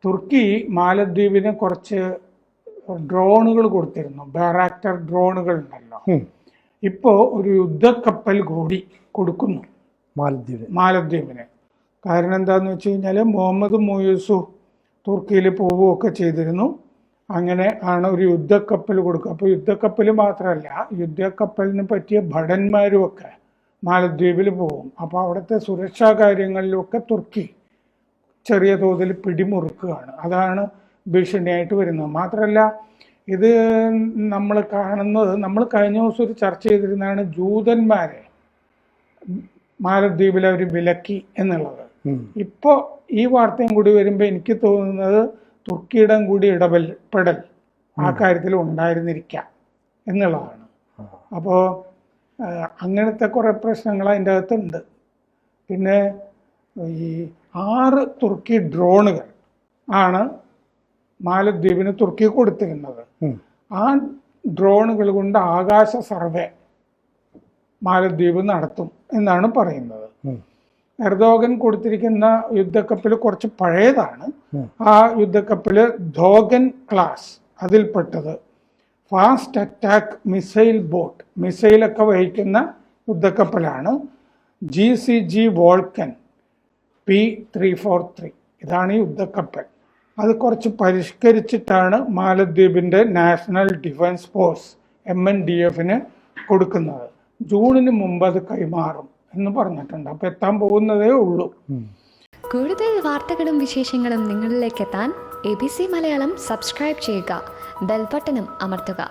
തുർക്കി മാലദ്വീപിന് കുറച്ച് ഡ്രോണുകൾ കൊടുത്തിരുന്നു. ബാറാക്ടർ ഡ്രോണുകൾ ഉണ്ടല്ലോ. ഇപ്പോൾ ഒരു യുദ്ധക്കപ്പൽ കൂടി കൊടുക്കുന്നു മാലദ്വീപിന്. കാരണം എന്താണെന്ന് വെച്ച് കഴിഞ്ഞാൽ മുഹമ്മദ് മുയൂസു തുർക്കിയിൽ പോവുകയൊക്കെ ചെയ്തിരുന്നു. അങ്ങനെ ആണ് ഒരു യുദ്ധക്കപ്പൽ കൊടുക്കുക. അപ്പോൾ യുദ്ധക്കപ്പൽ മാത്രമല്ല, യുദ്ധക്കപ്പലിന് പറ്റിയ ഭടന്മാരുമൊക്കെ മാലദ്വീപിൽ പോകും. അപ്പോൾ അവിടുത്തെ സുരക്ഷാ കാര്യങ്ങളിലൊക്കെ തുർക്കി ചെറിയ തോതിൽ പിടിമുറുക്കുകയാണ്. അതാണ് ഭീഷണിയായിട്ട് വരുന്നത്. മാത്രമല്ല, ഇത് നമ്മൾ കാണുന്നത്, നമ്മൾ കഴിഞ്ഞ ദിവസം ഒരു ചർച്ച ചെയ്തിരുന്നതാണ് ജൂതന്മാരെ മാലദ്വീപിൽ അവർ വിലക്കി എന്നുള്ളത്. ഇപ്പോൾ ഈ വാർത്തയും കൂടി വരുമ്പോൾ എനിക്ക് തോന്നുന്നത് തുർക്കിയുടെ കൂടി ഇടപെടൽ ആ കാര്യത്തിൽ ഉണ്ടായിരുന്നിരിക്കാം എന്നുള്ളതാണ്. അപ്പോൾ അങ്ങനത്തെ കുറേ പ്രശ്നങ്ങൾ അതിൻ്റെ അകത്തുണ്ട്. പിന്നെ ഈ 6 തുർക്കി ഡ്രോണുകൾ ആണ് മാലദ്വീപിന് തുർക്കി കൊടുത്തിരുന്നത്. ആ ഡ്രോണുകൾ കൊണ്ട് ആകാശ സർവേ മാലദ്വീപ് നടത്തും എന്നാണ് പറയുന്നത്. എർദോഗൻ കൊടുത്തിരിക്കുന്ന യുദ്ധക്കപ്പൽ കുറച്ച് പഴയതാണ്. ആ യുദ്ധക്കപ്പല് ധോഗൻ ക്ലാസ് അതിൽപ്പെട്ടത്. ഫാസ്റ്റ് അറ്റാക്ക് മിസൈൽ ബോട്ട്, മിസൈലൊക്കെ വഹിക്കുന്ന യുദ്ധക്കപ്പലാണ്. GCG വോൾക്കൻ P343 ഇതാണ് ഈ യുദ്ധക്കപ്പൽ. അത് കുറച്ച് പരിഷ്കരിച്ചിട്ടാണ് മാലദ്വീപിൻ്റെ നാഷണൽ ഡിഫൻസ് ഫോഴ്സ് MNDF-ന് കൊടുക്കുന്നത്. ജൂണിന് മുമ്പ് അത് കൈമാറും എന്ന് പറഞ്ഞിട്ടുണ്ട്. അപ്പോൾ എത്താൻ പോകുന്നതേ ഉള്ളൂ. കൂടുതൽ വാർത്തകളും വിശേഷങ്ങളും നിങ്ങളിലേക്ക് എത്താൻ ABC മലയാളം സബ്സ്ക്രൈബ് ചെയ്യുക, ബെൽ ബട്ടണും അമർത്തുക.